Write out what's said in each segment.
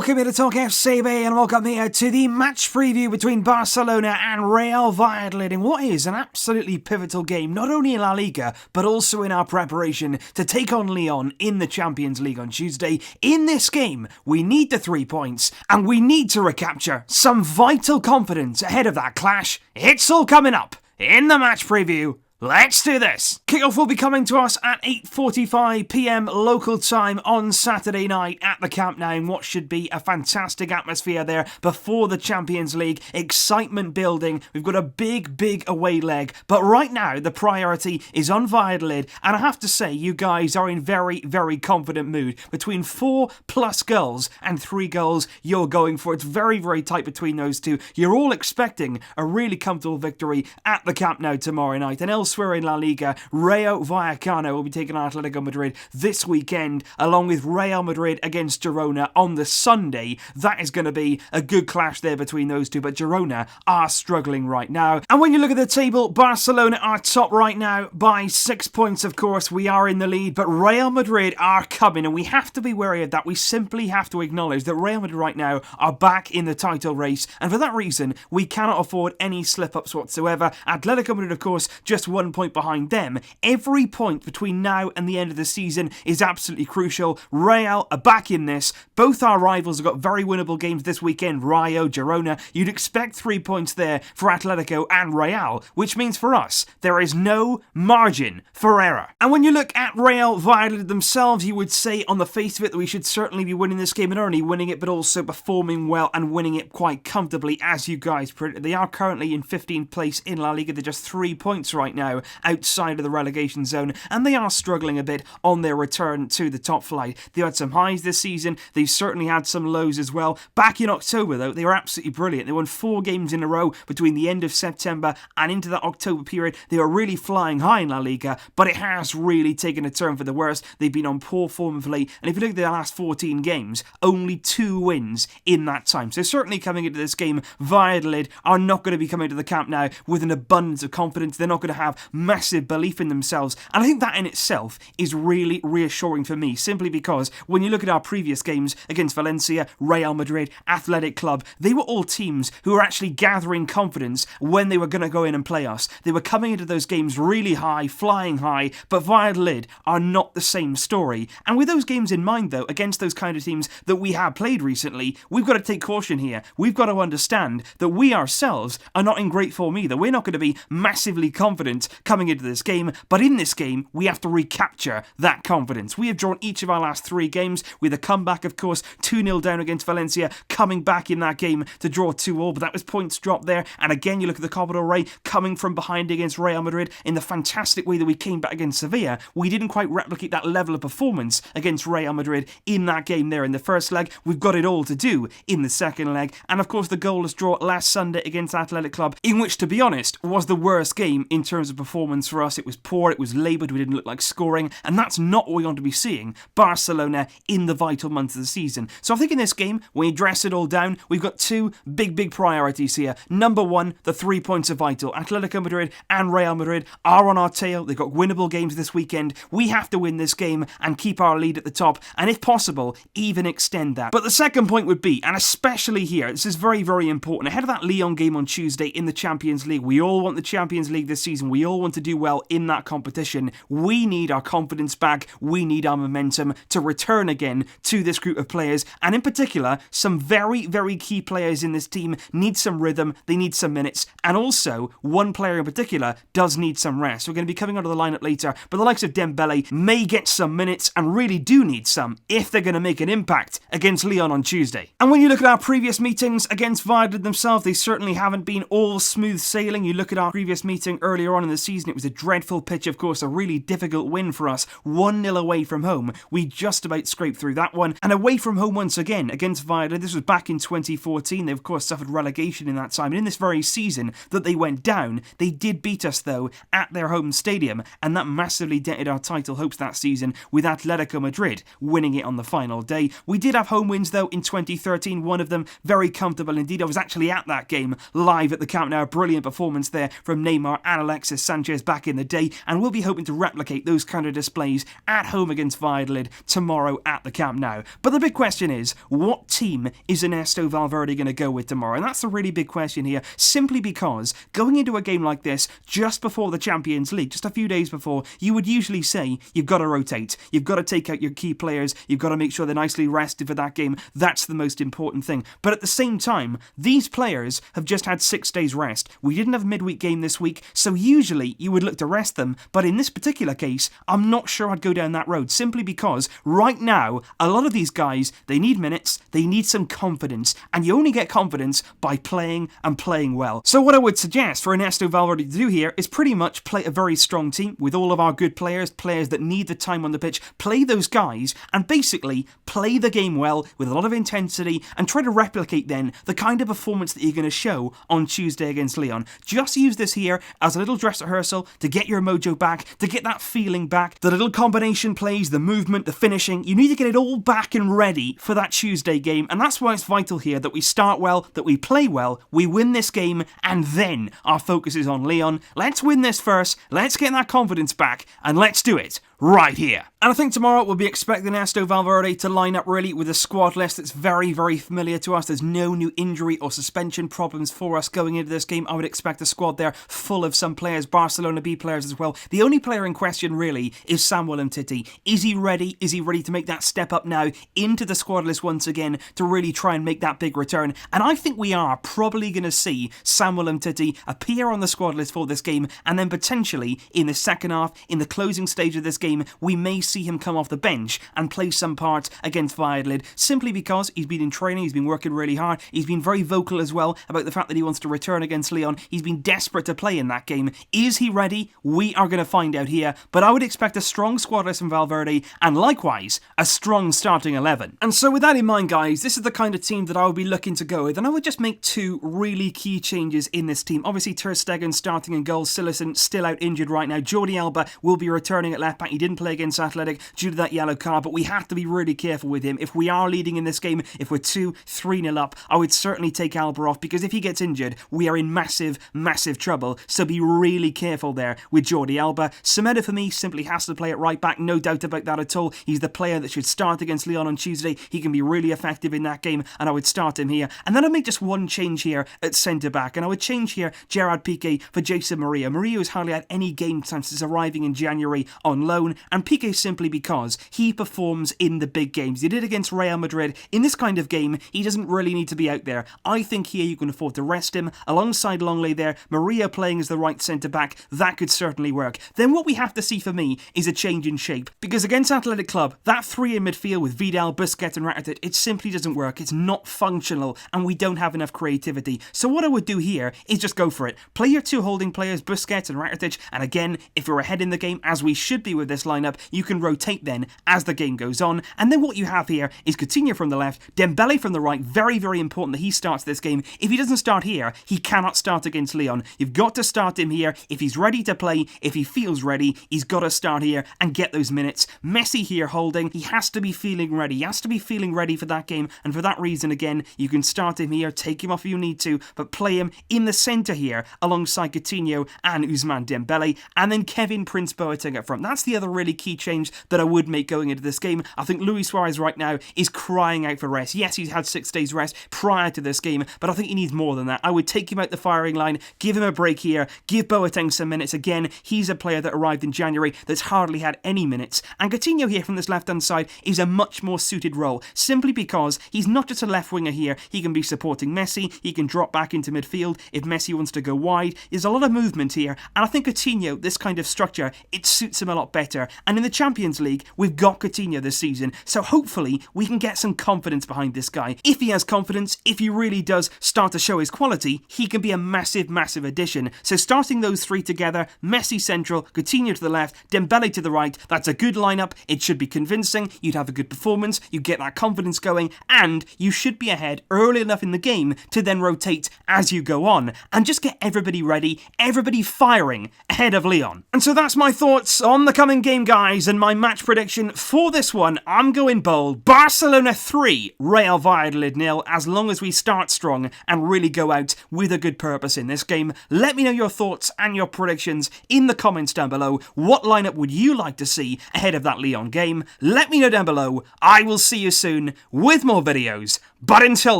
Welcome here to TalkFCB and welcome here to the match preview between Barcelona and Real Valladolid in what is an absolutely pivotal game, not only in La Liga, but also in our preparation to take on Lyon in the Champions League on Tuesday. In this game, we need the 3 points and we need to recapture some vital confidence ahead of that clash. It's all coming up in the match preview. Let's do this! Kickoff will be coming to us at 8:45 PM local time on Saturday night at the Camp Nou in what should be a fantastic atmosphere there before the Champions League. Excitement building. We've got a big away leg. But right now, the priority is on Valladolid. And I have to say, you guys are in very confident mood. Between 4+ goals and 3 goals you're going for. It's very tight between those two. You're all expecting a really comfortable victory at the Camp Nou tomorrow night. And elsewhere in La Liga, Rayo Vallecano will be taking on Atlético Madrid this weekend, along with Real Madrid against Girona on the Sunday. That is going to be a good clash there between those two, but Girona are struggling right now. And when you look at the table, Barcelona are top right now by 6 points, of course. We are in the lead, but Real Madrid are coming, and we have to be wary of that. We simply have to acknowledge that Real Madrid right now are back in the title race, and for that reason, we cannot afford any slip-ups whatsoever. Atlético Madrid, of course, just 1 point behind them. Every point between now and the end of the season is absolutely crucial. Real are back in this. Both our rivals have got very winnable games this weekend. Rayo, Girona. You'd expect 3 points there for Atletico and Real, which means for us, there is no margin for error. And when you look at Real Valladolid themselves, you would say on the face of it that we should certainly be winning this game, and not only winning it, but also performing well and winning it quite comfortably, as you guys predicted. They are currently in 15th place in La Liga. They're just 3 points right now outside of the relegation zone, and they are struggling a bit on their return to the top flight. They had some highs this season, they've certainly had some lows as well. Back in October though, they were absolutely brilliant. They won 4 games in a row between the end of September and into that October period. They were really flying high in La Liga, but it has really taken a turn for the worse. They've been on poor form of late, and if you look at their last 14 games, only 2 wins in that time. So certainly coming into this game, Valladolid are not going to be coming to the Camp Nou with an abundance of confidence. They're not going to have massive belief in themselves, and I think that in itself is really reassuring for me, simply because when you look at our previous games against Valencia, Real Madrid, Athletic Club, they were all teams who were actually gathering confidence when they were going to go in and play us. They were coming into those games really high, flying high, but Valladolid are not the same story. And with those games in mind though, against those kind of teams that we have played recently, we've got to take caution here. We've got to understand that we ourselves are not in great form either. We're not going to be massively confident coming into this game, but in this game we have to recapture that confidence. We have drawn each of our last 3 games with a comeback, of course, 2-0 down against Valencia, coming back in that game to draw 2-2, but that was points dropped there. And again, you look at the Copa del Rey, coming from behind against Real Madrid in the fantastic way that we came back against Sevilla. We didn't quite replicate that level of performance against Real Madrid in that game there in the first leg. We've got it all to do in the second leg, and of course the goalless draw last Sunday against Athletic Club, in which, to be honest, was the worst game in terms of performance for us. It was poor, it was laboured, we didn't look like scoring, and that's not what we want to be seeing Barcelona in the vital months of the season. So I think in this game, when you dress it all down, we've got 2 big priorities here. Number 1, the 3 points are vital. Atletico Madrid and Real Madrid are on our tail. They've got winnable games this weekend. We have to win this game and keep our lead at the top, and if possible, even extend that. But the second point would be, and especially here, this is very important, ahead of that Lyon game on Tuesday in the Champions League. We all want the Champions League this season. We all want to do well in that competition. We need our confidence back. We need our momentum to return again to this group of players, and in particular, some very key players in this team need some rhythm, they need some minutes, and also one player in particular does need some rest. We're going to be coming onto the lineup later, but the likes of Dembélé may get some minutes and really do need some if they're going to make an impact against Lyon on Tuesday. And when you look at our previous meetings against Valladolid themselves, they certainly haven't been all smooth sailing. You look at our previous meeting earlier on in the season, it was a dreadful pitch, of course, a really difficult win for us, 1-0 away from home. We just about scraped through that one, and away from home once again against Valladolid. This was back in 2014. They of course suffered relegation in that time, and in this very season that they went down, they did beat us though at their home stadium, and that massively dented our title hopes that season, with Atletico Madrid winning it on the final day. We did have home wins though in 2013, one of them very comfortable indeed. I was actually at that game live at the Camp Nou. A brilliant performance there from Neymar and Alexis Sanchez back in the day, and we'll be hoping to replicate those kind of displays at home against Valladolid tomorrow at the Camp Nou. But the big question is, what team is Ernesto Valverde going to go with tomorrow? And that's the really big question here, simply because going into a game like this just before the Champions League, just a few days before, you would usually say you've got to rotate, you've got to take out your key players, you've got to make sure they're nicely rested for that game. That's the most important thing. But at the same time, these players have just had 6 days rest. We didn't have a midweek game this week, so usually you would look to rest them, but in this particular case, I'm not sure I'd go down that road, simply because right now, a lot of these guys, they need minutes, they need some confidence, and you only get confidence by playing and playing well. So what I would suggest for Ernesto Valverde to do here is pretty much play a very strong team with all of our good players, players that need the time on the pitch, play those guys, and basically play the game well with a lot of intensity and try to replicate then the kind of performance that you're going to show on Tuesday against Lyon. Just use this here as a little dress rehearsal to get your mojo back, to get that feeling back, the little combination plays, the movement, the finishing. You need to get it all back and ready for that Tuesday game, and that's why it's vital here that we start well, that we play well, we win this game, and then our focus is on Lyon. Let's win this first, let's get that confidence back, and let's do it right here. And I think tomorrow we'll be expecting Ernesto Valverde to line up really with a squad list that's very, very familiar to us. There's no new injury or suspension problems for us going into this game. I would expect a squad there full of some players, Barcelona B players as well. The only player in question really is Samuel Umtiti. Is he ready? Is he ready to make that step up now into the squad list once again to really try and make that big return? And I think we are probably going to see Samuel Umtiti appear on the squad list for this game, and then potentially in the second half, in the closing stage of this game, we may see him come off the bench and play some part against Valladolid, simply because he's been in training, he's been working really hard, he's been very vocal as well about the fact that he wants to return against Lyon. He's been desperate to play in that game. Is he ready? We are going to find out here, but I would expect a strong squad list from Valverde, and likewise, a strong starting 11. And so with that in mind, guys, this is the kind of team that I would be looking to go with, and I would just make 2 really key changes in this team. Obviously, Ter Stegen starting in goal, Sillerson still out injured right now. Jordi Alba will be returning at left back. He didn't play against Athletic due to that yellow card, but we have to be really careful with him. If we are leading in this game, if we're 2-3-0 up, I would certainly take Alba off, because if he gets injured, we are in massive, massive trouble. So be really careful there with Jordi Alba. Semedo for me simply has to play at right back, no doubt about that at all. He's the player that should start against Lyon on Tuesday. He can be really effective in that game, and I would start him here. And then I'd make just one change here at centre back, and I would change here Gerard Piqué for Jason Murillo. Murillo has hardly had any game time since arriving in January on loan, and Piqué simply because he performs in the big games. He did against Real Madrid. In this kind of game, he doesn't really need to be out there. I think here you can afford to rest him alongside Longley there. Murillo playing as the right centre-back, that could certainly work. Then what we have to see for me is a change in shape, because against Athletic Club, that 3 in midfield with Vidal, Busquets and Rakitic, it simply doesn't work. It's not functional, and we don't have enough creativity. So what I would do here is just go for it. Play your 2 holding players, Busquets and Rakitic, and again, if we're ahead in the game, as we should be with this lineup, you can rotate then as the game goes on. And then what you have here is Coutinho from the left, Dembélé from the right. Very, very important that he starts this game. If he doesn't start here, he cannot start against Lyon. You've got to start him here. If he's ready to play, if he feels ready, he's got to start here and get those minutes. Messi here holding. He has to be feeling ready. He has to be feeling ready for that game. And for that reason, again, you can start him here, take him off if you need to, but play him in the centre here alongside Coutinho and Ousmane Dembélé. And then Kevin Prince Boateng up front. That's the other really key change that I would make going into this game. I think Luis Suarez right now is crying out for rest. Yes, he's had 6 days rest prior to this game, but I think he needs more than that. I would take him out the firing line, give him a break here, give Boateng some minutes. Again, he's a player that arrived in January that's hardly had any minutes. And Coutinho here from this left-hand side is a much more suited role, simply because he's not just a left winger here. He can be supporting Messi, he can drop back into midfield if Messi wants to go wide. There's a lot of movement here, and I think Coutinho, this kind of structure, it suits him a lot better. And in the Champions League, we've got Coutinho this season, so hopefully we can get some confidence behind this guy. If he has confidence, if he really does start to show his quality, he can be a massive, massive addition. So starting those 3 together, Messi central, Coutinho to the left, Dembélé to the right, that's a good lineup. It should be convincing, you'd have a good performance, you get that confidence going, and you should be ahead early enough in the game to then rotate as you go on, and just get everybody ready, everybody firing ahead of Lyon. And so that's my thoughts on the coming second game, guys, and my match prediction for this one, I'm going bold. Barcelona 3, Real Valladolid 0, as long as we start strong and really go out with a good purpose in this game. Let me know your thoughts and your predictions in the comments down below. What lineup would you like to see ahead of that Lyon game? Let me know down below. I will see you soon with more videos. But until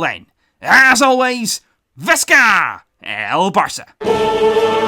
then, as always, Visca El Barça!